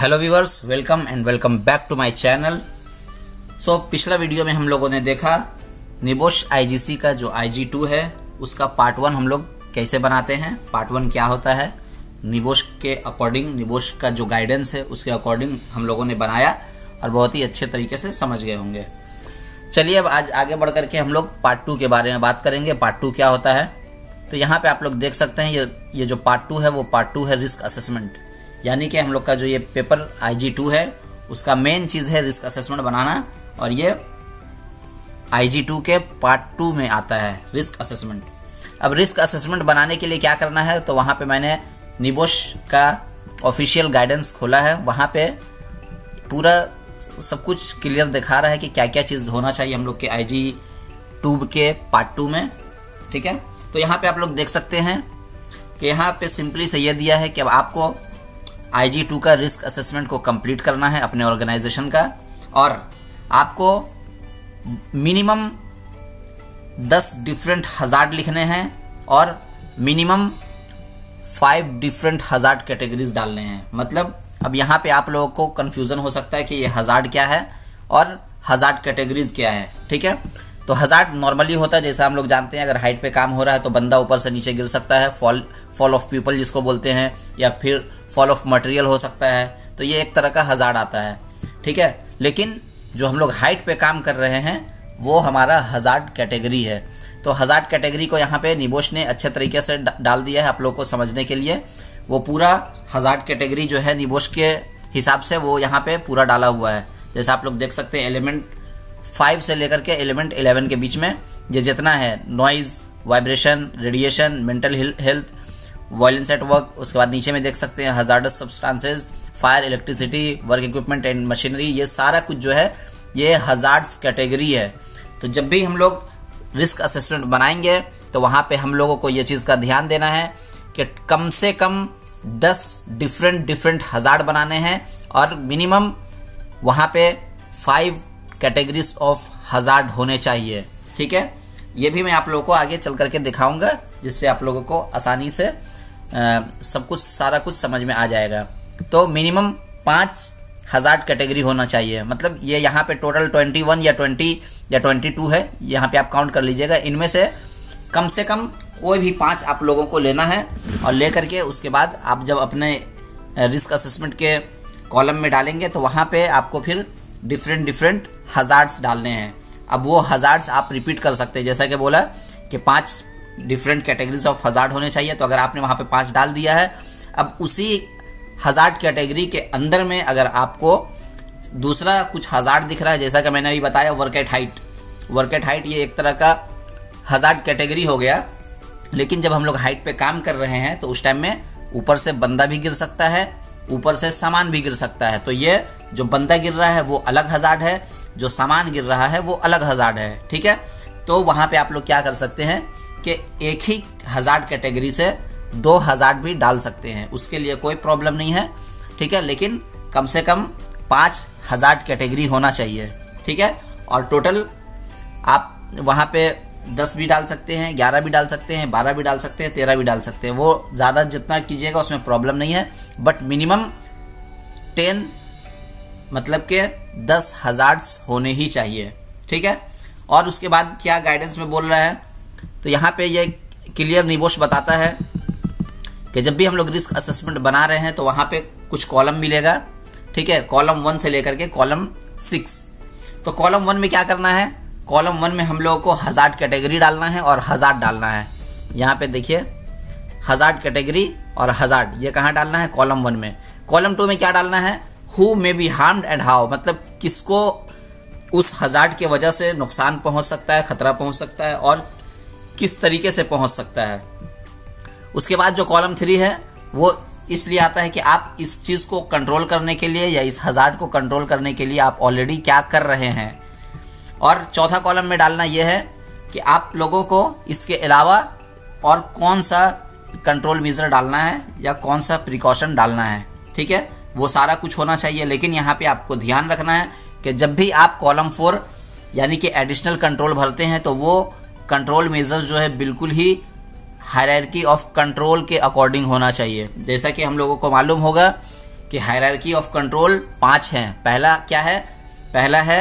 Hello viewers, welcome and welcome back to my channel. So पिछला video में हम लोगों ने देखा निबोश आईजीसी का जो IG2 है उसका पार्ट 1 हम लोग कैसे बनाते हैं, पार्ट 1 क्या होता है, निबोश के अकॉर्डिंग, निबोश का जो गाइडेंस है उसके अकॉर्डिंग हम लोगों ने बनाया और बहुत ही अच्छे तरीके से समझ गए होंगे। चलिए अब आज आगे बढ़ करके हम लोग पार्ट 2 के बारे में बात करेंगे। पार्ट 2 क्या होता है, तो यहाँ पे आप लोग देख सकते हैं ये जो पार्ट 2 है वो पार्ट 2 है रिस्क असेसमेंट। यानी कि हम लोग का जो ये पेपर IG2 है उसका मेन चीज है रिस्क असेसमेंट बनाना, और ये IG2 के पार्ट 2 में आता है रिस्क असेसमेंट। अब रिस्क असेसमेंट बनाने के लिए क्या करना है, तो वहां पे मैंने निबोश का ऑफिशियल गाइडेंस खोला है, वहां पे पूरा सब कुछ क्लियर दिखा रहा है कि क्या क्या चीज होना चाहिए हम लोग के IG2 के पार्ट 2 में। ठीक है, तो यहाँ पे आप लोग देख सकते हैं कि यहाँ पे सिंपली से ये दिया है कि अब आपको IG2 का रिस्क असेसमेंट को कंप्लीट करना है अपने ऑर्गेनाइजेशन का, और आपको मिनिमम 10 डिफरेंट हजार्ड लिखने हैं और मिनिमम 5 डिफरेंट हजार्ड कैटेगरीज डालने हैं। मतलब अब यहाँ पे आप लोगों को कंफ्यूजन हो सकता है कि ये हजार्ड क्या है और हजार्ड कैटेगरीज क्या है। ठीक है, तो हजार्ड नॉर्मली होता है, जैसा हम लोग जानते हैं, अगर हाइट पे काम हो रहा है तो बंदा ऊपर से नीचे गिर सकता है, फॉल ऑफ पीपल जिसको बोलते हैं, या फिर फॉल ऑफ मटेरियल हो सकता है, तो ये एक तरह का हजार्ड आता है। ठीक है, लेकिन जो हम लोग हाइट पे काम कर रहे हैं वो हमारा हजार्ड कैटेगरी है। तो हजार्ड कैटेगरी को यहाँ पे निबोश ने अच्छे तरीके से डाल दिया है आप लोग को समझने के लिए। वो पूरा हजार्ड कैटेगरी जो है निबोश के हिसाब से वो यहाँ पे पूरा डाला हुआ है। जैसे आप लोग देख सकते हैं एलिमेंट 5 से लेकर के एलिमेंट 11 के बीच में ये जितना है, noise, vibration, radiation, mental health, violence at work, उसके बाद नीचे में देख सकते हैं hazardous substances, fire, electricity, work equipment and machinery, ये सारा कुछ जो है ये हजार्ड्स कैटेगरी है। तो जब भी हम लोग रिस्क असेसमेंट बनाएंगे तो वहां पे हम लोगों को ये चीज का ध्यान देना है कि कम से कम 10 डिफरेंट हजार्ड बनाने हैं और मिनिमम वहां पे 5 कैटेगरीज ऑफ हजार्ड होने चाहिए। ठीक है, ये भी मैं आप लोगों को आगे चल करके दिखाऊंगा, जिससे आप लोगों को आसानी से सब कुछ सारा कुछ समझ में आ जाएगा। तो मिनिमम 5 हजार्ड कैटेगरी होना चाहिए। मतलब ये यहाँ पे टोटल 21 या 20 या 22 है, यहाँ पे आप काउंट कर लीजिएगा। इनमें से कम कोई भी 5 आप लोगों को लेना है, और ले करके उसके बाद आप जब अपने रिस्क असेसमेंट के कॉलम में डालेंगे तो वहां पे आपको फिर डिफरेंट हजार्ड्स डालने हैं। अब वो हजार्ड्स आप रिपीट कर सकते हैं, जैसा कि बोला कि 5 डिफरेंट कैटेगरीज ऑफ हजार्ड होने चाहिए। तो अगर आपने वहां पे 5 डाल दिया है, अब उसी हजार्ड कैटेगरी के अंदर में अगर आपको दूसरा कुछ हजार्ड दिख रहा है, जैसा कि मैंने अभी बताया वर्क एट हाइट, ये एक तरह का हजार्ड कैटेगरी हो गया। लेकिन जब हम लोग हाइट पे काम कर रहे हैं तो उस टाइम में ऊपर से बंदा भी गिर सकता है, ऊपर से सामान भी गिर सकता है। तो ये जो बंदा गिर रहा है वो अलग हजार्ड है, जो सामान गिर रहा है वो अलग हजार्ड है। ठीक है, तो वहां पे आप लोग क्या कर सकते हैं कि एक ही हजार्ड कैटेगरी से 2 हजार्ड भी डाल सकते हैं, उसके लिए कोई प्रॉब्लम नहीं है। ठीक है, लेकिन कम से कम 5 हजार्ड कैटेगरी होना चाहिए। ठीक है, और टोटल आप वहां पे 10 भी डाल सकते हैं, 11 भी डाल सकते हैं, 12 भी डाल सकते हैं, 13 भी डाल सकते हैं। वो ज्यादा जितना कीजिएगा उसमें प्रॉब्लम नहीं है, बट मिनिमम 10 मतलब के 10 हजार्ड्स होने ही चाहिए। ठीक है, और उसके बाद क्या गाइडेंस में बोल रहा है, तो यहाँ पे ये क्लियर निबोश बताता है कि जब भी हम लोग रिस्क असेसमेंट बना रहे हैं तो वहां पे कुछ कॉलम मिलेगा। ठीक है, कॉलम 1 से लेकर के कॉलम 6। तो कॉलम 1 में क्या करना है, कॉलम 1 में हम लोगों को हजार्ड कैटेगरी डालना है और हजार्ड डालना है। यहाँ पे देखिए हजार्ड कैटेगरी और हजार्ड, ये कहाँ डालना है, कॉलम 1 में। कॉलम 2 में क्या डालना है, who may be harmed and how, मतलब किसको उस हजार्ड के वजह से नुकसान पहुंच सकता है, खतरा पहुंच सकता है, और किस तरीके से पहुंच सकता है। उसके बाद जो कॉलम 3 है वो इसलिए आता है कि आप इस चीज को कंट्रोल करने के लिए या इस हजार्ड को कंट्रोल करने के लिए आप ऑलरेडी क्या कर रहे हैं। और चौथा कॉलम में डालना यह है कि आप लोगों को इसके अलावा और कौन सा कंट्रोल मेजर डालना है या कौन सा प्रिकॉशन डालना है। ठीक है, वो सारा कुछ होना चाहिए। लेकिन यहाँ पे आपको ध्यान रखना है कि जब भी आप कॉलम 4 यानी कि एडिशनल कंट्रोल भरते हैं तो वो कंट्रोल मेजर्स जो है बिल्कुल ही हायरार्की ऑफ कंट्रोल के अकॉर्डिंग होना चाहिए। जैसा कि हम लोगों को मालूम होगा कि हायरार्की ऑफ कंट्रोल 5 हैं। पहला क्या है? पहला है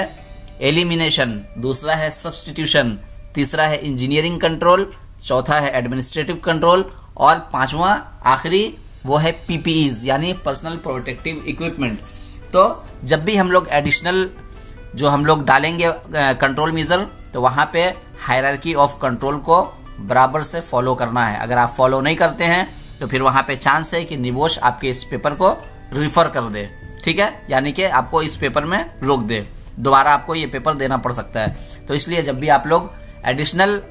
एलिमिनेशन, दूसरा है सब्स्टिट्यूशन, तीसरा है इंजीनियरिंग कंट्रोल, चौथा है एडमिनिस्ट्रेटिव कंट्रोल और पांचवा आखिरी वो है पीपीईज यानी पर्सनल प्रोटेक्टिव इक्विपमेंट। तो जब भी हम लोग एडिशनल जो हम लोग डालेंगे कंट्रोल मेजर, तो वहां पे हायरार्की ऑफ कंट्रोल को बराबर से फॉलो करना है। अगर आप फॉलो नहीं करते हैं तो फिर वहां पे चांस है कि निबोश आपके इस पेपर को रिफर कर दे, ठीक है, यानी कि आपको इस पेपर में रोक दे, दोबारा आपको ये पेपर देना पड़ सकता है। तो इसलिए जब भी आप लोग एडिशनल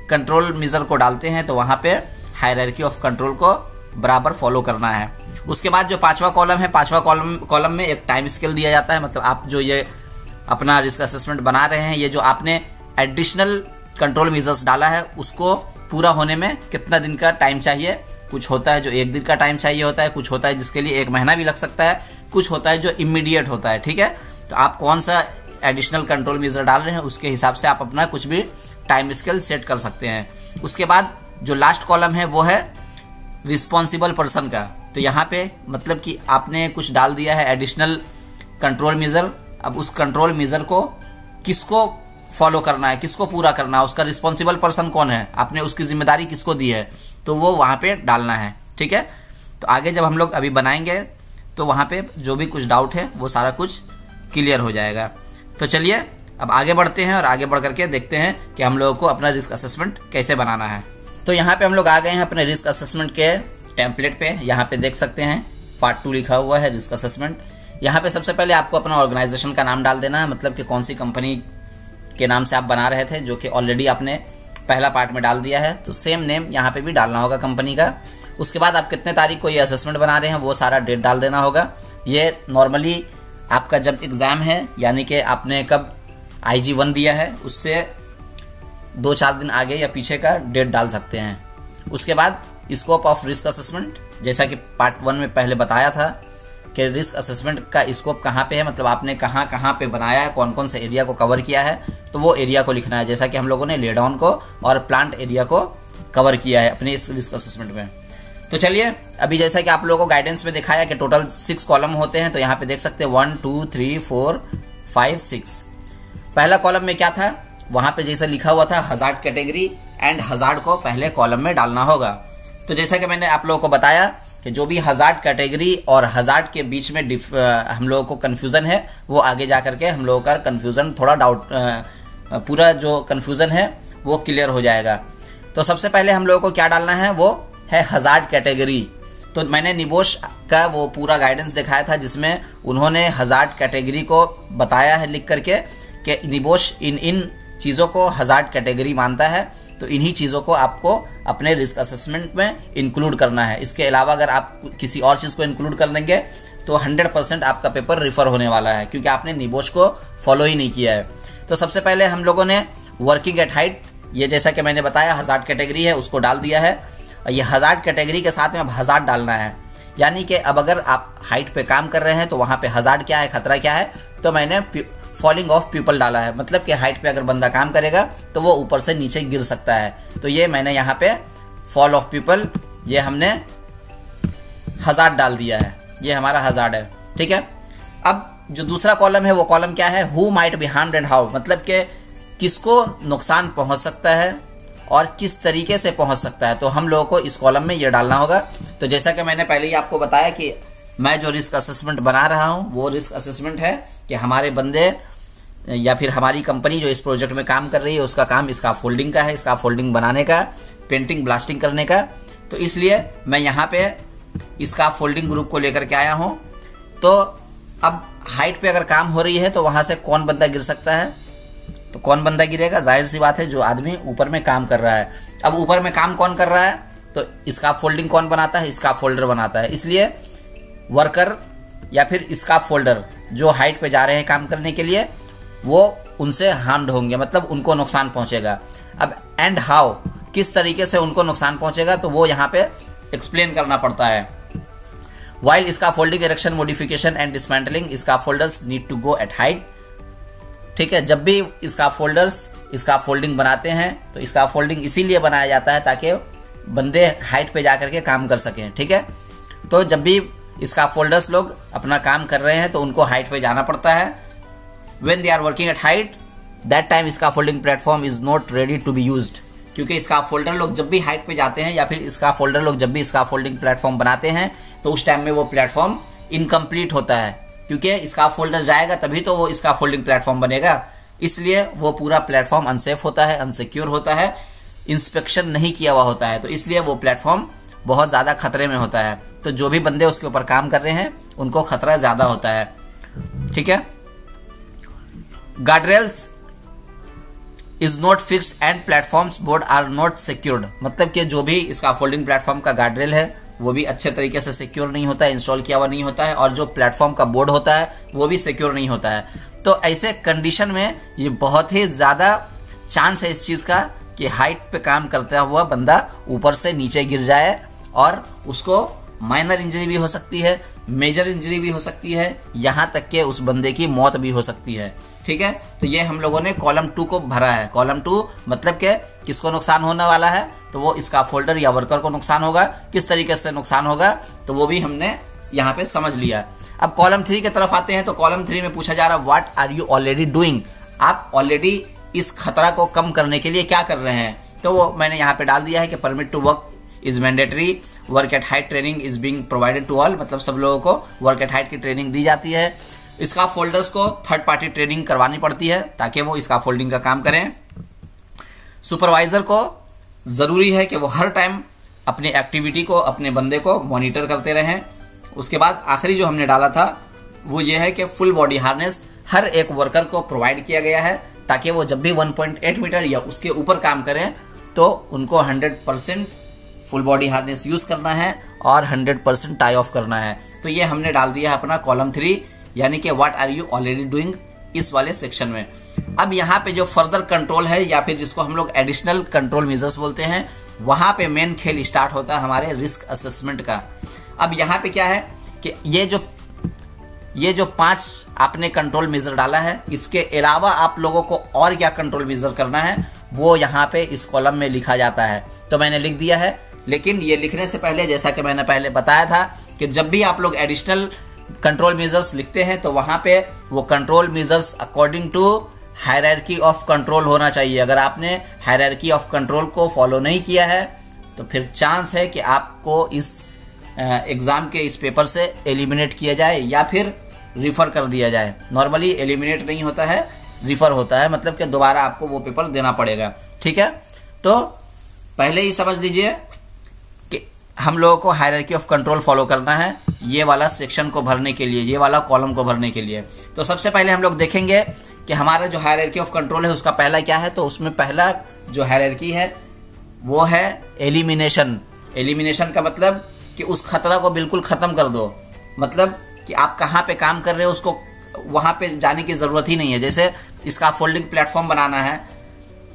कंट्रोल मेजर को डालते हैं तो वहां पे हायरार्की ऑफ कंट्रोल को बराबर फॉलो करना है। उसके बाद जो पांचवा कॉलम है, पांचवा कॉलम में एक टाइम स्केल दिया जाता है। मतलब आप जो ये अपना रिस्क असेसमेंट बना रहे हैं, ये जो आपने एडिशनल कंट्रोल मेजर्स डाला है उसको पूरा होने में कितना दिन का टाइम चाहिए। कुछ होता है जो 1 दिन का टाइम चाहिए होता है, कुछ होता है जिसके लिए 1 महीना भी लग सकता है, कुछ होता है जो इमीडिएट होता है, ठीक है। तो आप कौन सा एडिशनल कंट्रोल मेजर डाल रहे हैं उसके हिसाब से आप अपना कुछ भी टाइम स्केल सेट कर सकते हैं। उसके बाद जो लास्ट कॉलम है वो है रिस्पॉन्सिबल पर्सन का। तो यहाँ पे मतलब कि आपने कुछ डाल दिया है एडिशनल कंट्रोल मेजर, अब उस कंट्रोल मेजर को किसको फॉलो करना है, किसको पूरा करना है, उसका रिस्पॉन्सिबल पर्सन कौन है, आपने उसकी जिम्मेदारी किसको दी है, तो वो वहां पे डालना है, ठीक है। तो आगे जब हम लोग अभी बनाएंगे तो वहां पे जो भी कुछ डाउट है वो सारा कुछ क्लियर हो जाएगा। तो चलिए अब आगे बढ़ते हैं और आगे बढ़ करके देखते हैं कि हम लोगों को अपना रिस्क असेसमेंट कैसे बनाना है। तो यहाँ पे हम लोग आ गए हैं अपने रिस्क असेसमेंट के टेम्पलेट पे। यहाँ पे देख सकते हैं पार्ट 2 लिखा हुआ है रिस्क असेसमेंट। यहाँ पे सबसे पहले आपको अपना ऑर्गेनाइजेशन का नाम डाल देना है, मतलब कि कौन सी कंपनी के नाम से आप बना रहे थे, जो कि ऑलरेडी आपने पहला पार्ट में डाल दिया है। तो सेम नेम यहाँ पे भी डालना होगा कंपनी का। उसके बाद आप कितने तारीख को ये असेसमेंट बना रहे हैं वो सारा डेट डाल देना होगा। ये नॉर्मली आपका जब एग्जाम है, यानी कि आपने कब IG 1 दिया है उससे 2-4 दिन आगे या पीछे का डेट डाल सकते हैं। उसके बाद स्कोप ऑफ रिस्क असेसमेंट, जैसा कि पार्ट 1 में पहले बताया था कि रिस्क असेसमेंट का स्कोप कहाँ पे है, मतलब आपने कहाँ कहाँ पे बनाया है, कौन कौन से एरिया को कवर किया है, तो वो एरिया को लिखना है। जैसा कि हम लोगों ने लेडाउन को और प्लांट एरिया को कवर किया है अपने इस रिस्क असेसमेंट में। तो चलिए अभी जैसा कि आप लोगों को गाइडेंस में दिखाया कि टोटल 6 कॉलम होते हैं, तो यहाँ पे देख सकते हैं 1 2 3 4 5 6। पहला कॉलम में क्या था, वहां पे जैसा लिखा हुआ था हजार्ड कैटेगरी एंड हजार्ड को पहले कॉलम में डालना होगा। तो जैसा कि मैंने आप लोगों को बताया कि जो भी हजार्ड कैटेगरी और हजार्ड के बीच में हम लोगों को कंफ्यूजन है, वो आगे जाकर के हम लोगों का कंफ्यूजन थोड़ा डाउट पूरा जो कंफ्यूजन है वो क्लियर हो जाएगा। तो सबसे पहले हम लोगों को क्या डालना है वो है हजार्ड कैटेगरी। तो मैंने निबोश का वो पूरा गाइडेंस दिखाया था जिसमें उन्होंने हजार्ड कैटेगरी को बताया है लिख करके कि निबोश इन चीज़ों को हजार्ड कैटेगरी मानता है, तो इन्हीं चीज़ों को आपको अपने रिस्क असेसमेंट में इंक्लूड करना है। इसके अलावा अगर आप किसी और चीज़ को इंक्लूड कर देंगे तो 100% आपका पेपर रिफर होने वाला है, क्योंकि आपने निबोश को फॉलो ही नहीं किया है। तो सबसे पहले हम लोगों ने वर्किंग एट हाइट, ये जैसा कि मैंने बताया हजार्ड कैटेगरी है, उसको डाल दिया है। और ये हजार्ड कैटेगरी के साथ में अब हजार्ड डालना है, यानी कि अब अगर आप हाइट पे काम कर रहे हैं तो वहां पे हजार्ड क्या है, खतरा क्या है, तो मैंने फॉलिंग ऑफ पीपल डाला है। मतलब कि हाइट पे अगर बंदा काम करेगा तो वो ऊपर से नीचे गिर सकता है, तो ये मैंने यहाँ पे फॉल ऑफ पीपल ये हमने हजार्ड डाल दिया है, ये हमारा हजार्ड है, ठीक है। अब जो दूसरा कॉलम है वो कॉलम क्या है, who might be harmed and how, मतलब कि किसको नुकसान पहुंच सकता है और किस तरीके से पहुंच सकता है, तो हम लोगों को इस कॉलम में ये डालना होगा। तो जैसा कि मैंने पहले ही आपको बताया कि मैं जो रिस्क असेसमेंट बना रहा हूं वो रिस्क असेसमेंट है कि हमारे बंदे या फिर हमारी कंपनी जो इस प्रोजेक्ट में काम कर रही है उसका काम स्काफोल्डिंग का है, स्काफोल्डिंग बनाने का, पेंटिंग ब्लास्टिंग करने का। तो इसलिए मैं यहाँ पे स्काफोल्डिंग ग्रुप को लेकर के आया हूँ। तो अब हाइट पे अगर काम हो रही है तो वहां से कौन बंदा गिर सकता है, तो कौन बंदा गिरेगा, जाहिर सी बात है जो आदमी ऊपर में काम कर रहा है। अब ऊपर में काम कौन कर रहा है, तो स्काफोल्डिंग कौन बनाता है, स्काफोल्डर बनाता है। इसलिए वर्कर या फिर स्काफोल्डर जो हाइट पे जा रहे हैं काम करने के लिए वो उनसे हार्म्ड होंगे, मतलब उनको नुकसान पहुंचेगा। अब एंड हाउ, किस तरीके से उनको नुकसान पहुंचेगा, तो वो यहाँ पे एक्सप्लेन करना पड़ता है। While scaffolding erection modification and dismantling scaffolders need to go at height, ठीक है। जब भी स्काफोल्डर्स स्काफोल्डिंग बनाते हैं तो स्काफोल्डिंग इसीलिए बनाया जाता है ताकि बंदे हाइट पे जाकर के काम कर सकें, ठीक है। तो जब भी स्काफोल्डर्स लोग अपना काम कर रहे हैं तो उनको हाइट पे जाना पड़ता है। When they are working at height that time scaffolding platform is not ready to be used, क्योंकि स्काफोल्डर लोग जब भी हाइट पे जाते हैं या फिर स्काफोल्डर लोग जब भी स्काफोल्डिंग प्लेटफॉर्म बनाते हैं तो उस टाइम में वो प्लेटफॉर्म इनकम्प्लीट होता है, क्योंकि स्काफोल्डर जाएगा तभी तो वो स्काफोल्डिंग प्लेटफॉर्म बनेगा। इसलिए वो पूरा प्लेटफॉर्म अनसेफ होता है, अनसिक्योर होता है, इंस्पेक्शन नहीं किया हुआ होता है, तो इसलिए वो प्लेटफॉर्म बहुत ज्यादा खतरे में होता है। तो जो भी बंदे उसके ऊपर काम कर रहे हैं उनको खतरा ज्यादा होता है। ठीक है। Guardrails is not fixed and platforms board are not secured, मतलब कि जो भी इसका फोल्डिंग प्लेटफॉर्म का गार्डरेल है वो भी अच्छे तरीके से सिक्योर नहीं होता है, इंस्टॉल किया हुआ नहीं होता है, और जो प्लेटफॉर्म का बोर्ड होता है वो भी सिक्योर नहीं होता है। तो ऐसे कंडीशन में ये बहुत ही ज्यादा चांस है इस चीज का कि हाइट पे काम करता हुआ बंदा ऊपर से नीचे गिर जाए और उसको माइनर इंजरी भी हो सकती है, मेजर इंजरी भी हो सकती है, यहां तक के उस बंदे की मौत भी हो सकती है। ठीक है। तो ये हम लोगों ने कॉलम 2 को भरा है। कॉलम 2 मतलब के किसको नुकसान होने वाला है, तो वो स्काफोल्डर या वर्कर को नुकसान होगा। किस तरीके से नुकसान होगा तो वो भी हमने यहाँ पे समझ लिया। अब कॉलम 3 की तरफ आते हैं। तो कॉलम 3 में पूछा जा रहा है what are you already doing, आप ऑलरेडी इस खतरा को कम करने के लिए क्या कर रहे हैं। तो वो मैंने यहाँ पे डाल दिया है कि permit to work is mandatory, work at height training is being provided to all, मतलब सब लोगों को वर्क एट हाइट की ट्रेनिंग दी जाती है। स्काफोल्डर्स को थर्ड पार्टी ट्रेनिंग करवानी पड़ती है ताकि वो स्काफोल्डिंग का काम करें। सुपरवाइजर को जरूरी है कि वो हर टाइम अपनी एक्टिविटी को, अपने बंदे को मॉनिटर करते रहें। उसके बाद आखिरी जो हमने डाला था वो ये है कि फुल बॉडी हार्नेस हर एक वर्कर को प्रोवाइड किया गया है ताकि वो जब भी 1.8 मीटर या उसके ऊपर काम करें तो उनको 100% फुल बॉडी हार्नेस यूज करना है और 100% टाई ऑफ करना है। तो ये हमने डाल दिया है अपना कॉलम 3, यानी कि what are you already doing इस वाले सेक्शन में। अब यहाँ पे जो फर्दर कंट्रोल है या फिर जिसको हम लोग एडिशनल कंट्रोल मेजर्स बोलते हैं, वहां पे मेन खेल स्टार्ट होता है हमारे रिस्क असेसमेंट का। अब यहाँ पे क्या है कि ये जो 5 आपने कंट्रोल मेजर डाला है, इसके अलावा आप लोगों को और क्या कंट्रोल मेजर करना है वो यहाँ पे इस कॉलम में लिखा जाता है। तो मैंने लिख दिया है, लेकिन ये लिखने से पहले जैसा कि मैंने पहले बताया था कि जब भी आप लोग एडिशनल कंट्रोल मेजर्स लिखते हैं तो वहां पे वो control measures according to hierarchy of control होना चाहिए। अगर आपने हायरार्की ऑफ कंट्रोल को फॉलो नहीं किया है तो फिर चांस है कि आपको इस एग्जाम के इस पेपर से एलिमिनेट किया जाए या फिर रिफर कर दिया जाए। नॉर्मली एलिमिनेट नहीं होता है, रिफर होता है, मतलब कि दोबारा आपको वो पेपर देना पड़ेगा। ठीक है। तो पहले ही समझ लीजिए कि हम लोगों को हायरार्की ऑफ कंट्रोल फॉलो करना है ये वाला सेक्शन को भरने के लिए, ये वाला कॉलम को भरने के लिए। तो सबसे पहले हम लोग देखेंगे कि हमारा जो हायरार्की ऑफ कंट्रोल है उसका पहला क्या है। तो उसमें पहला जो हायरार्की है वो है एलिमिनेशन। एलिमिनेशन का मतलब कि उस खतरा को बिल्कुल खत्म कर दो, मतलब कि आप कहाँ पे काम कर रहे हो उसको वहां पे जाने की जरूरत ही नहीं है। जैसे इसका फोल्डिंग प्लेटफॉर्म बनाना है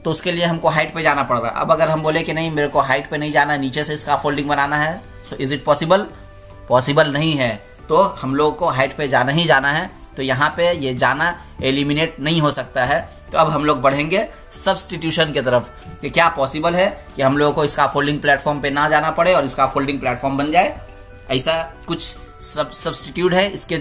तो उसके लिए हमको हाइट पे जाना पड़ रहा है। अब अगर हम बोले कि नहीं मेरे को हाइट पे नहीं जाना, नीचे से इसका फोल्डिंग बनाना है, so is it possible? Possible नहीं है। तो हम लोगों को हाइट पे जाना ही जाना है। तो यहाँ पे ये जाना एलिमिनेट नहीं हो सकता है। तो अब हम लोग बढ़ेंगे सब्स्टिट्यूशन की तरफ कि क्या पॉसिबल है कि हम लोगों को इसका फोल्डिंग प्लेटफॉर्म पे ना जाना पड़े और इसका फोल्डिंग प्लेटफॉर्म बन जाए। ऐसा कुछ सब्स्टिट्यूट है इसके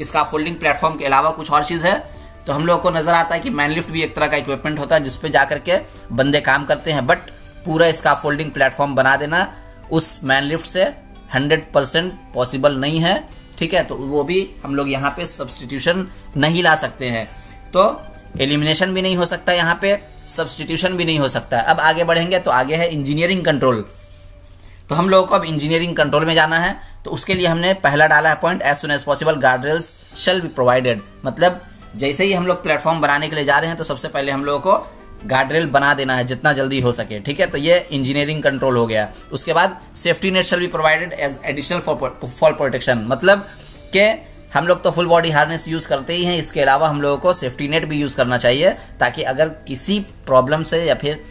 इसका फोल्डिंग प्लेटफॉर्म के अलावा कुछ और चीज है। तो हम लोगों को नजर आता है कि मैन लिफ्ट भी एक तरह का इक्विपमेंट होता है जिसपे जाकर के बंदे काम करते हैं, बट पूरा इसका फोल्डिंग प्लेटफॉर्म बना देना उस मैन लिफ्ट से 100% पॉसिबल नहीं है। ठीक है। तो वो भी हम लोग यहाँ पे सब्स्टिट्यूशन नहीं ला सकते हैं। तो एलिमिनेशन भी नहीं हो सकता, यहाँ पे सब्स्टिट्यूशन भी नहीं हो सकता। अब आगे बढ़ेंगे तो आगे है इंजीनियरिंग कंट्रोल। तो हम लोगों को अब इंजीनियरिंग कंट्रोल में जाना है। तो उसके लिए हमने पहला डाला है point as soon as possible guardrails shall be provided, मतलब जैसे ही हम लोग प्लेटफॉर्म बनाने के लिए जा रहे हैं तो सबसे पहले हम लोगों को गार्डरेल बना देना है जितना जल्दी हो सके। ठीक है। तो ये इंजीनियरिंग कंट्रोल हो गया। उसके बाद safety net shall be provided as additional for protection, मतलब कि हम लोग तो फुल बॉडी हार्नेस यूज करते ही हैं, इसके अलावा हम लोगों को सेफ्टी नेट भी यूज करना चाहिए ताकि अगर किसी प्रॉब्लम से या फिर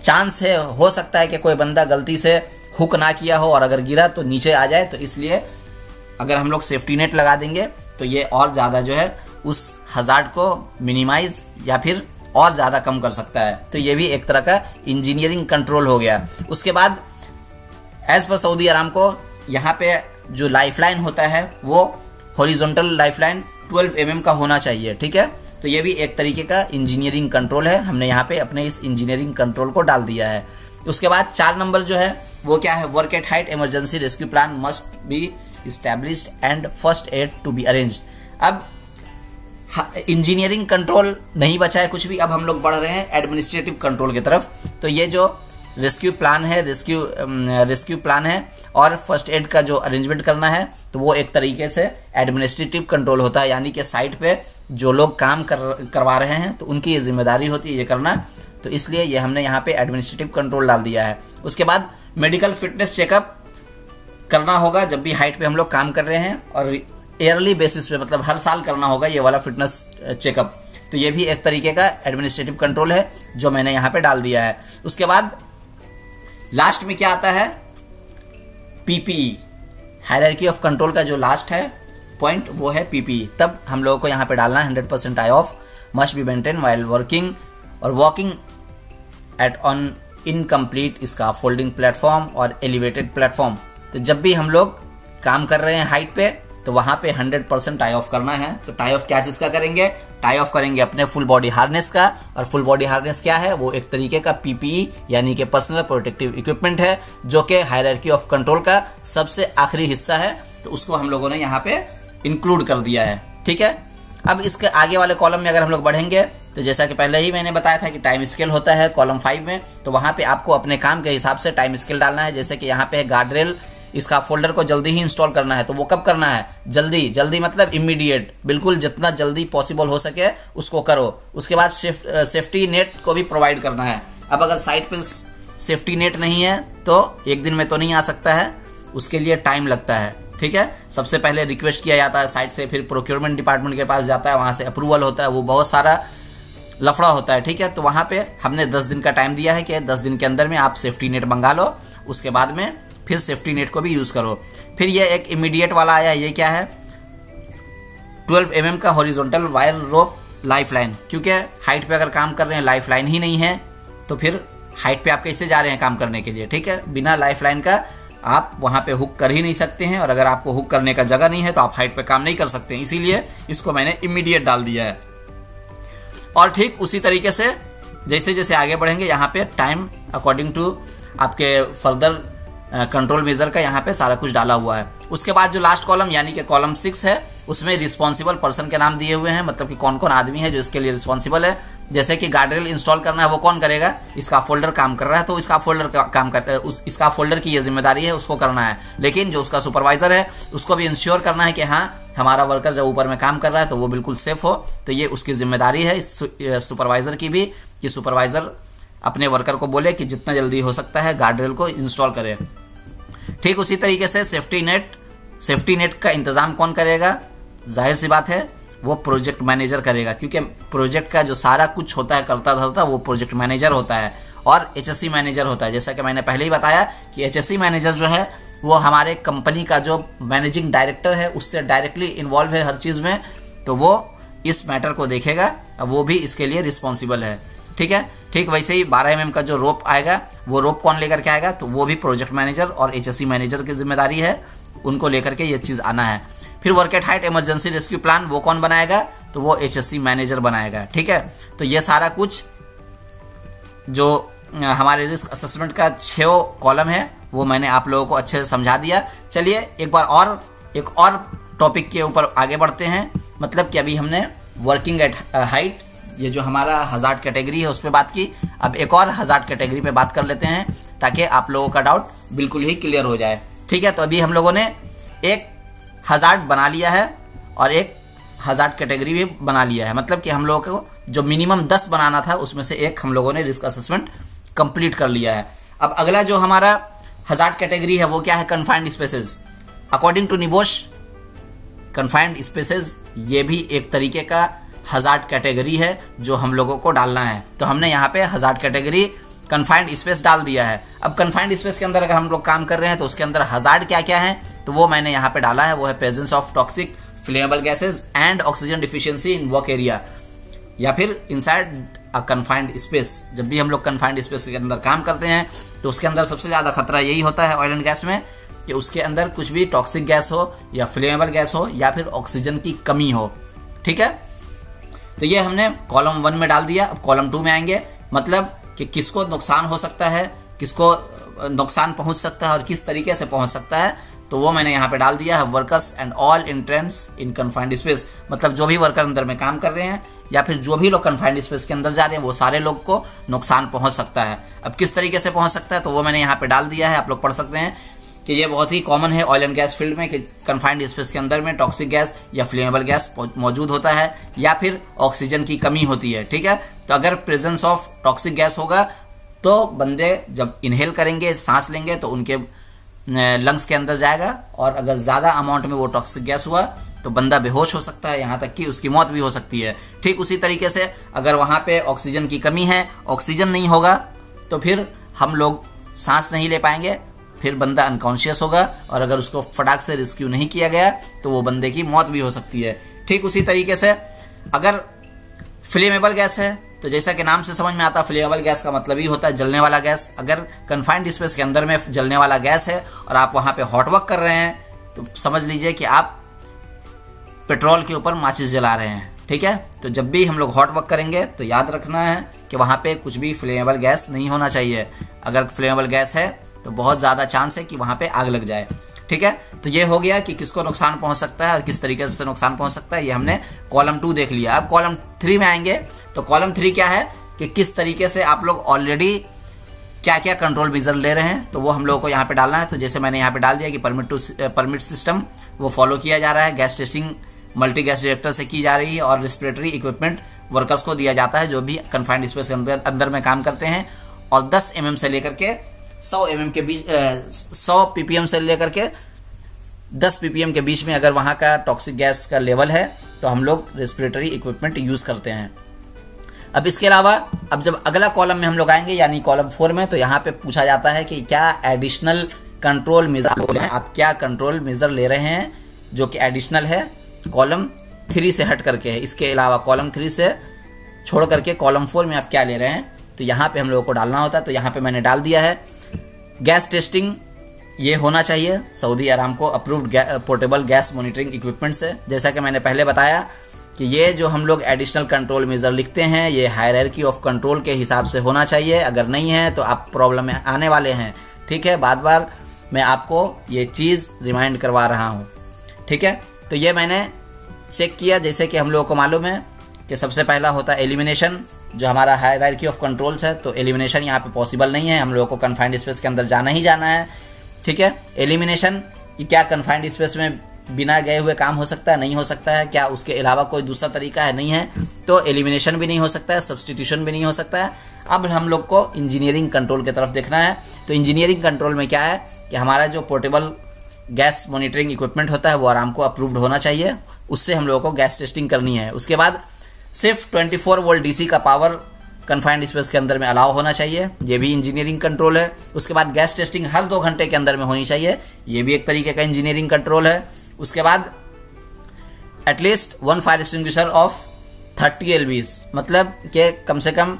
चांस है हो सकता है कि कोई बंदा गलती से हुक ना किया हो और अगर गिरा तो नीचे आ जाए, तो इसलिए अगर हम लोग सेफ्टी नेट लगा देंगे तो ये और ज्यादा जो है उस हजार्ड को मिनिमाइज या फिर और ज्यादा कम कर सकता है। तो ये भी एक तरह का इंजीनियरिंग कंट्रोल हो गया। उसके बाद एज पर सऊदी अरामको यहाँ पे जो लाइफलाइन होता है वो हॉरिजॉन्टल लाइफलाइन 12 mm का होना चाहिए। ठीक है, तो ये भी एक तरीके का इंजीनियरिंग कंट्रोल है, हमने यहाँ पे अपने इस इंजीनियरिंग कंट्रोल को डाल दिया है। उसके बाद 4 नंबर जो है वो क्या है, work at height emergency rescue plan must be established and first aid to be arranged. अब इंजीनियरिंग कंट्रोल नहीं बचा है कुछ भी, अब हम लोग बढ़ रहे हैं एडमिनिस्ट्रेटिव कंट्रोल की तरफ। तो ये जो रेस्क्यू प्लान है और फर्स्ट एड का जो अरेंजमेंट करना है, तो वो एक तरीके से एडमिनिस्ट्रेटिव कंट्रोल होता है, यानी कि साइट पे जो लोग काम करवा रहे हैं तो उनकी ये जिम्मेदारी होती है ये करना, तो इसलिए ये हमने यहाँ पे एडमिनिस्ट्रेटिव कंट्रोल डाल दिया है। उसके बाद मेडिकल फिटनेस चेकअप करना होगा जब भी हाइट पे हम लोग काम कर रहे हैं, और ईयरली बेसिस पे, मतलब हर साल करना होगा ये वाला फिटनेस चेकअप। तो ये भी एक तरीके का एडमिनिस्ट्रेटिव कंट्रोल है जो मैंने यहाँ पे डाल दिया है। उसके बाद लास्ट में क्या आता है, पीपीई, हायरार्की ऑफ कंट्रोल का जो लास्ट है पॉइंट वो है पीपीई। तब हम लोगों को यहाँ पे डालना है 100% eye off must be maintain while working और walking at on incomplete scaffolding platform और एलिवेटेड प्लेटफॉर्म। तो जब भी हम लोग काम कर रहे हैं हाइट पे तो वहां पे 100% टाई ऑफ करना है। तो टाई ऑफ क्या चीज का करेंगे, टाई ऑफ करेंगे अपने फुल बॉडी हार्नेस का, और फुल बॉडी हार्नेस क्या है, वो एक तरीके का पीपीई यानी कि पर्सनल प्रोटेक्टिव इक्विपमेंट है, जो कि हायरार्की ऑफ कंट्रोल का सबसे आखिरी हिस्सा है, तो उसको हम लोगों ने यहाँ पे इंक्लूड कर दिया है। ठीक है, अब इसके आगे वाले कॉलम में अगर हम लोग बढ़ेंगे तो जैसा कि पहले ही मैंने बताया था कि टाइम स्केल होता है कॉलम 5 में, तो वहां पे आपको अपने काम के हिसाब से टाइम स्केल डालना है। जैसे कि यहाँ पे गार्ड रेल इसका फोल्डर को जल्दी ही इंस्टॉल करना है, तो वो कब करना है, जल्दी जल्दी मतलब इमीडिएट, बिल्कुल जितना जल्दी पॉसिबल हो सके उसको करो। उसके बाद सेफ्टी नेट को भी प्रोवाइड करना है। अब अगर साइट पे सेफ्टी नेट नहीं है तो एक दिन में तो नहीं आ सकता है, उसके लिए टाइम लगता है। ठीक है, सबसे पहले रिक्वेस्ट किया जाता है साइट से, फिर प्रोक्योरमेंट डिपार्टमेंट के पास जाता है, वहां से अप्रूवल होता है, वो बहुत सारा लफड़ा होता है। ठीक है, तो वहां पे हमने 10 दिन का टाइम दिया है कि 10 दिन के अंदर में आप सेफ्टी नेट मंगा लो, उसके बाद में फिर सेफ्टी नेट को भी यूज करो। फिर ये एक इमीडिएट वाला आया, ये क्या है, 12 mm का हॉरिजॉन्टल वायर रोप लाइफलाइन, क्योंकि हाइट पे अगर काम कर रहे हैं लाइफलाइन ही नहीं है तो फिर हाइट पे आप कैसे जा रहे हैं काम करने के लिए। ठीक है, बिना लाइफलाइन का आप वहां पे हुक कर ही नहीं सकते हैं, और अगर आपको हुक करने का जगह नहीं है तो आप हाइट पे काम नहीं कर सकते हैं, इसीलिए इसको मैंने इमीडिएट डाल दिया है। और ठीक उसी तरीके से जैसे जैसे आगे बढ़ेंगे यहाँ पे टाइम अकॉर्डिंग टू आपके फर्दर कंट्रोल मेजर का यहाँ पे सारा कुछ डाला हुआ है। उसके बाद जो लास्ट कॉलम यानी कि कॉलम 6 है, उसमें रिस्पॉन्सिबल पर्सन के नाम दिए हुए हैं, मतलब कि कौन कौन आदमी है जो इसके लिए रिस्पॉन्सिबल है। जैसे कि गार्डरेल इंस्टॉल करना है वो कौन करेगा, इसका फोल्डर काम कर रहा है तो इसका फोल्डर काम कर इसका फोल्डर की ये जिम्मेदारी है, उसको करना है। लेकिन जो उसका सुपरवाइजर है उसको भी इंश्योर करना है कि हाँ हमारा वर्कर जब ऊपर में काम कर रहा है तो वो बिल्कुल सेफ हो, तो ये उसकी जिम्मेदारी है सुपरवाइजर की भी, कि सुपरवाइजर अपने वर्कर को बोले कि जितना जल्दी हो सकता है गार्डरेल को इंस्टॉल करे। ठीक उसी तरीके से सेफ्टी नेट का इंतजाम कौन करेगा, जाहिर सी बात है वो प्रोजेक्ट मैनेजर करेगा, क्योंकि प्रोजेक्ट का जो सारा कुछ होता है करता धरता वो प्रोजेक्ट मैनेजर होता है और एचएससी मैनेजर होता है। जैसा कि मैंने पहले ही बताया कि एचएससी मैनेजर जो है वो हमारे कंपनी का जो मैनेजिंग डायरेक्टर है उससे डायरेक्टली इन्वॉल्व है हर चीज में, तो वो इस मैटर को देखेगा, वो भी इसके लिए रिस्पॉन्सिबल है। ठीक है, ठीक वैसे ही 12 mm का जो रोप आएगा वो रोप कौन लेकर के आएगा, तो वो भी प्रोजेक्ट मैनेजर और एचएससी मैनेजर की जिम्मेदारी है, उनको लेकर के ये चीज आना है। फिर work at height emergency rescue plan वो कौन बनाएगा, तो वो एचएससी मैनेजर बनाएगा। ठीक है, तो ये सारा कुछ जो हमारे रिस्क असेसमेंट का 6 कॉलम है वो मैंने आप लोगों को अच्छे से समझा दिया। चलिए एक और टॉपिक के ऊपर आगे बढ़ते हैं। मतलब कि अभी हमने वर्किंग एट हाइट, ये जो हमारा हजार्ड कैटेगरी है उस पर बात की, अब एक और हजार्ड कैटेगरी पे बात कर लेते हैं ताकि आप लोगों का डाउट बिल्कुल ही क्लियर हो जाए। ठीक है, तो अभी हम लोगों ने एक हजार्ड बना लिया है और एक हजार्ड कैटेगरी भी बना लिया है। मतलब कि हम लोगों को जो मिनिमम 10 बनाना था उसमें से एक हम लोगों ने रिस्क असेसमेंट कंप्लीट कर लिया है। अब अगला जो हमारा हजार्ड कैटेगरी है वो क्या है, confined spaces. According to NIOSH confined spaces ये भी एक तरीके का हजार्ड कैटेगरी है जो हम लोगों को डालना है। तो हमने यहाँ पे हजार्ड कैटेगरी कन्फाइंड स्पेस डाल दिया है। अब कन्फाइंड स्पेस के अंदर अगर हम लोग काम कर रहे हैं तो उसके अंदर हजार्ड क्या क्या है, तो वो मैंने यहाँ पे डाला है, वो है presence of toxic flammable gases and oxygen deficiency in work area, या फिर इनसाइड अ कन्फाइंड स्पेस, जब भी हम लोग कन्फाइंड स्पेस के अंदर काम करते हैं तो उसके अंदर सबसे ज़्यादा खतरा यही होता है ऑयल एंड गैस में कि उसके अंदर कुछ भी टॉक्सिक गैस हो या फ्लेमेबल गैस हो या फिर ऑक्सीजन की कमी हो। ठीक है, तो ये हमने कॉलम 1 में डाल दिया। अब कॉलम 2 में आएंगे, मतलब कि किसको नुकसान हो सकता है, किसको नुकसान पहुंच सकता है और किस तरीके से पहुंच सकता है, तो वो मैंने यहाँ पे डाल दिया है workers and all entrants in confined space. मतलब जो भी वर्कर अंदर में काम कर रहे हैं या फिर जो भी लोग कन्फाइंड स्पेस के अंदर जा रहे हैं वो सारे लोग को नुकसान पहुंच सकता है। अब किस तरीके से पहुंच सकता है तो वो मैंने यहाँ पे डाल दिया है, आप लोग पढ़ सकते हैं कि ये बहुत ही कॉमन है ऑयल एंड गैस फील्ड में कि कन्फाइंड स्पेस के अंदर में टॉक्सिक गैस या फ्लेमेबल गैस मौजूद होता है या फिर ऑक्सीजन की कमी होती है। ठीक है, तो अगर प्रेजेंस ऑफ टॉक्सिक गैस होगा तो बंदे जब इनहेल करेंगे, सांस लेंगे, तो उनके लंग्स के अंदर जाएगा और अगर ज्यादा अमाउंट में वो टॉक्सिक गैस हुआ तो बंदा बेहोश हो सकता है, यहाँ तक कि उसकी मौत भी हो सकती है। ठीक उसी तरीके से अगर वहां पे ऑक्सीजन की कमी है, ऑक्सीजन नहीं होगा तो फिर हम लोग सांस नहीं ले पाएंगे, फिर बंदा अनकॉन्शियस होगा और अगर उसको फटाक से रेस्क्यू नहीं किया गया तो वो बंदे की मौत भी हो सकती है। ठीक उसी तरीके से अगर फ्लेमेबल गैस है तो जैसा कि नाम से समझ में आता है फ्लेमेबल गैस का मतलब ही होता है जलने वाला गैस। अगर कन्फाइंड स्पेस के अंदर में जलने वाला गैस है और आप वहां पे हॉट वर्क कर रहे हैं तो समझ लीजिए कि आप पेट्रोल के ऊपर माचिस जला रहे हैं। ठीक है, तो जब भी हम लोग हॉट वर्क करेंगे तो याद रखना है कि वहां पे कुछ भी फ्लेमेबल गैस नहीं होना चाहिए। अगर फ्लेमेबल गैस है तो बहुत ज्यादा चांस है कि वहां पे आग लग जाए। ठीक है, तो ये हो गया कि किसको नुकसान पहुंच सकता है और किस तरीके से नुकसान पहुंच सकता है, ये हमने कॉलम 2 देख लिया। अब कॉलम 3 में आएंगे तो कॉलम 3 क्या है कि किस तरीके से आप लोग ऑलरेडी क्या क्या कंट्रोल मेजर ले रहे हैं तो वो हम लोगों को यहाँ पे डालना है। तो जैसे मैंने यहाँ पे डाल दिया कि परमिट सिस्टम वो फॉलो किया जा रहा है, gas testing multi gas reactor से की जा रही है और रेस्पिरेटरी इक्विपमेंट वर्कर्स को दिया जाता है जो भी कन्फाइंड स्पेस के अंदर में काम करते हैं। और 10 mm से लेकर के 100 mm के बीच 100 ppm से लेकर के 10 ppm के बीच में अगर वहां का टॉक्सिक गैस का लेवल है तो हम लोग रेस्पिरेटरी इक्विपमेंट यूज करते हैं। अब इसके अलावा अब जब अगला कॉलम में हम लोग आएंगे यानी कॉलम 4 में, तो यहाँ पे पूछा जाता है कि क्या एडिशनल कंट्रोल मेजर आप क्या कंट्रोल मेजर ले रहे हैं जो कि एडिशनल है, कॉलम 3 से हट करके है। इसके अलावा कॉलम 3 से छोड़ करके कॉलम 4 में आप क्या ले रहे हैं तो यहाँ पे हम लोगों को डालना होता है। तो यहाँ पे मैंने डाल दिया है गैस टेस्टिंग ये होना चाहिए Saudi Aramco approved portable gas monitoring equipment से। जैसा कि मैंने पहले बताया कि ये जो हम लोग एडिशनल कंट्रोल मेजर लिखते हैं ये हायरार्की ऑफ कंट्रोल के हिसाब से होना चाहिए। अगर नहीं है तो आप प्रॉब्लम में आने वाले हैं। ठीक है, बार बार मैं आपको ये चीज़ रिमाइंड करवा रहा हूँ। ठीक है, तो ये मैंने चेक किया। जैसे कि हम लोगों को मालूम है कि सबसे पहला होता है एलिमिनेशन, जो हमारा हायरार्की ऑफ कंट्रोल्स है, तो एलिमिनेशन यहाँ पे पॉसिबल नहीं है, हम लोगों को कन्फाइंड स्पेस के अंदर जाना ही जाना है। ठीक है, एलिमिनेशन कि क्या कन्फाइंड स्पेस में बिना गए हुए काम हो सकता है, नहीं हो सकता है, क्या उसके अलावा कोई दूसरा तरीका है, नहीं है, तो एलिमिनेशन भी नहीं हो सकता है, सब्सटीट्यूशन भी नहीं हो सकता है। अब हम लोग को इंजीनियरिंग कंट्रोल की तरफ देखना है। तो इंजीनियरिंग कंट्रोल में क्या है कि हमारा जो पोर्टेबल गैस मॉनिटरिंग इक्विपमेंट होता है वो आरामको अप्रूव्ड होना चाहिए, उससे हम लोगों को गैस टेस्टिंग करनी है। उसके बाद सिर्फ 24 वोल्ट डीसी का पावर कन्फाइंड स्पेस के अंदर में अलाउ होना चाहिए, ये भी इंजीनियरिंग कंट्रोल है। उसके बाद गैस टेस्टिंग हर 2 घंटे के अंदर में होनी चाहिए, ये भी एक तरीके का इंजीनियरिंग कंट्रोल है। उसके बाद at least 1 fire extinguisher of 30 LBs, मतलब कि कम से कम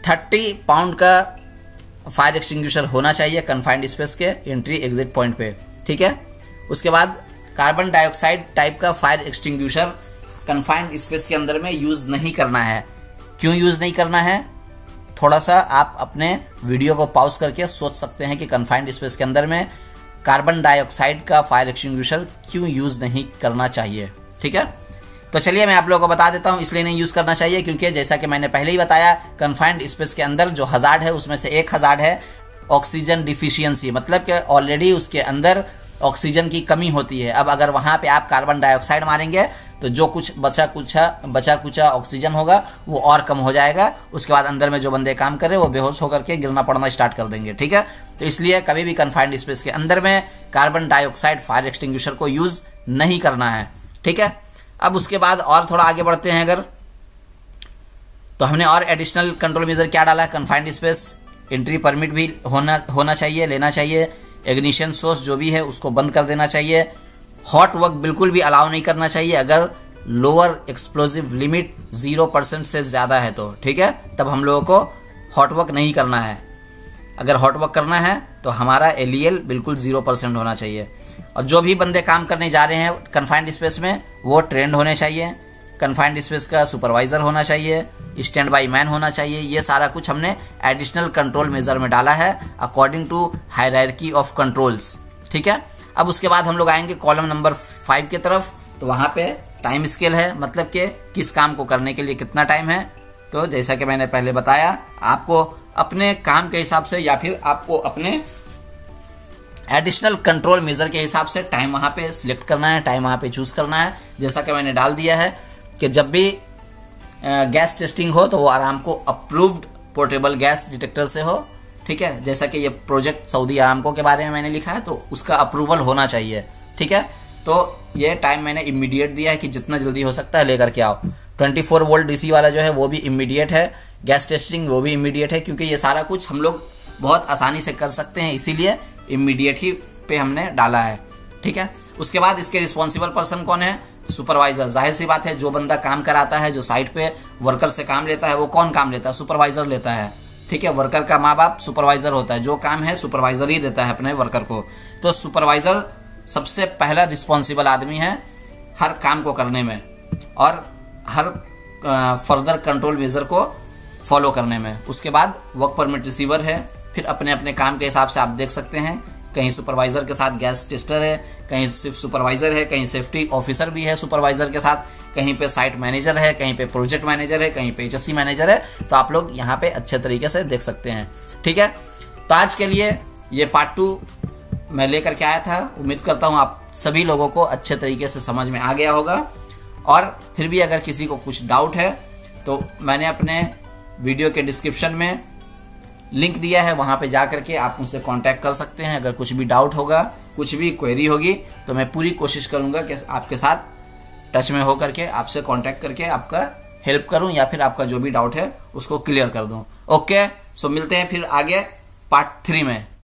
30 पाउंड का फायर एक्सटिंग्विशर होना चाहिए कन्फाइंड स्पेस के एंट्री एग्जिट पॉइंट पे। ठीक है, उसके बाद कार्बन डाइऑक्साइड टाइप का फायर एक्सटिंग्विशर कन्फाइंड स्पेस के अंदर में यूज नहीं करना है। क्यों यूज नहीं करना है, थोड़ा सा आप अपने वीडियो को पॉज करके सोच सकते हैं कि कन्फाइंड स्पेस के अंदर में कार्बन डाइऑक्साइड का फायर एक्सटिंग्विशर क्यों यूज नहीं करना चाहिए। ठीक है, तो चलिए मैं आप लोगों को बता देता हूं इसलिए नहीं यूज करना चाहिए क्योंकि जैसा कि मैंने पहले ही बताया कन्फाइंड स्पेस के अंदर जो हजार्ड है उसमें से एक हजार्ड है ऑक्सीजन डिफिशियंसी, मतलब कि ऑलरेडी उसके अंदर ऑक्सीजन की कमी होती है। अब अगर वहां पे आप कार्बन डाइऑक्साइड मारेंगे तो जो कुछ बचा कुचा ऑक्सीजन होगा वो और कम हो जाएगा। उसके बाद अंदर में जो बंदे काम कर रहे हैं वो बेहोश होकर के गिरना पड़ना स्टार्ट कर देंगे। ठीक है, तो इसलिए कभी भी कन्फाइंड स्पेस के अंदर में कार्बन डाइऑक्साइड फायर एक्सटिंग्विशर को यूज नहीं करना है। ठीक है, अब उसके बाद और थोड़ा आगे बढ़ते हैं अगर, तो हमने और एडिशनल कंट्रोल मेजर क्या डाला है, कन्फाइंड स्पेस एंट्री परमिट भी होना चाहिए, लेना चाहिए। इग्निशन सोर्स जो भी है उसको बंद कर देना चाहिए। हॉट वर्क बिल्कुल भी अलाउ नहीं करना चाहिए। अगर लोअर एक्सप्लोजिव लिमिट 0% से ज्यादा है तो ठीक है, तब हम लोगों को हॉट वर्क नहीं करना है। अगर हॉट वर्क करना है तो हमारा LEL बिल्कुल 0% होना चाहिए। और जो भी बंदे काम करने जा रहे हैं कन्फाइंड स्पेस में वो ट्रेंड होने चाहिए, कन्फाइंड स्पेस का सुपरवाइजर होना चाहिए, स्टैंड बाई मैन होना चाहिए। ये सारा कुछ हमने एडिशनल कंट्रोल मेजर में डाला है according to hierarchy of controls, ठीक है। अब उसके बाद हम लोग आएंगे कॉलम नंबर 5 की तरफ। तो वहां पे टाइम स्केल है, मतलब कि किस काम को करने के लिए कितना टाइम है। तो जैसा कि मैंने पहले बताया, आपको अपने काम के हिसाब से या फिर आपको अपने एडिशनल कंट्रोल मेजर के हिसाब से टाइम वहां पे सिलेक्ट करना है, टाइम वहां पे चूज करना है। जैसा कि मैंने डाल दिया है कि जब भी गैस टेस्टिंग हो तो वो Aramco approved portable gas detector से हो, ठीक है। जैसा कि ये प्रोजेक्ट सऊदी आरामको के बारे में मैंने लिखा है तो उसका अप्रूवल होना चाहिए, ठीक है। तो ये टाइम मैंने इमीडिएट दिया है कि जितना जल्दी हो सकता है लेकर के आओ। 24 वोल्ट DC वाला जो है वो भी इमीडिएट है, गैस टेस्टिंग वो भी इमीडिएट है, क्योंकि ये सारा कुछ हम लोग बहुत आसानी से कर सकते हैं, इसीलिए इमीडिएट ही पे हमने डाला है, ठीक है। उसके बाद इसके रिस्पॉन्सिबल पर्सन कौन है? सुपरवाइजर। जाहिर सी बात है, जो बंदा काम कराता है, जो साइट पे वर्कर से काम लेता है, वो कौन काम लेता है? सुपरवाइजर लेता है, ठीक है। वर्कर का माँ बाप सुपरवाइजर होता है, जो काम है सुपरवाइजर ही देता है अपने वर्कर को। तो सुपरवाइजर सबसे पहला रिस्पॉन्सिबल आदमी है हर काम को करने में और हर फर्दर कंट्रोल मेजर को फॉलो करने में। उसके बाद वर्क परमिट रिसीवर है, फिर अपने अपने काम के हिसाब से आप देख सकते हैं, कहीं सुपरवाइजर के साथ गैस टेस्टर है, कहीं सिर्फ सुपरवाइजर है, कहीं सेफ्टी ऑफिसर भी है सुपरवाइजर के साथ, कहीं पे साइट मैनेजर है, कहीं पे प्रोजेक्ट मैनेजर है, कहीं पे HSC मैनेजर है। तो आप लोग यहाँ पे अच्छे तरीके से देख सकते हैं, ठीक है। तो आज के लिए ये पार्ट 2 मैं लेकर के आया था। उम्मीद करता हूँ आप सभी लोगों को अच्छे तरीके से समझ में आ गया होगा। और फिर भी अगर किसी को कुछ डाउट है तो मैंने अपने वीडियो के डिस्क्रिप्शन में लिंक दिया है, वहां पे जाकर के आप मुझसे कांटेक्ट कर सकते हैं। अगर कुछ भी डाउट होगा, कुछ भी क्वेरी होगी, तो मैं पूरी कोशिश करूंगा कि आपके साथ टच में होकर के आपसे कांटेक्ट करके आपका हेल्प करूं या फिर आपका जो भी डाउट है उसको क्लियर कर दूं। ओके, सो मिलते हैं फिर आगे पार्ट 3 में।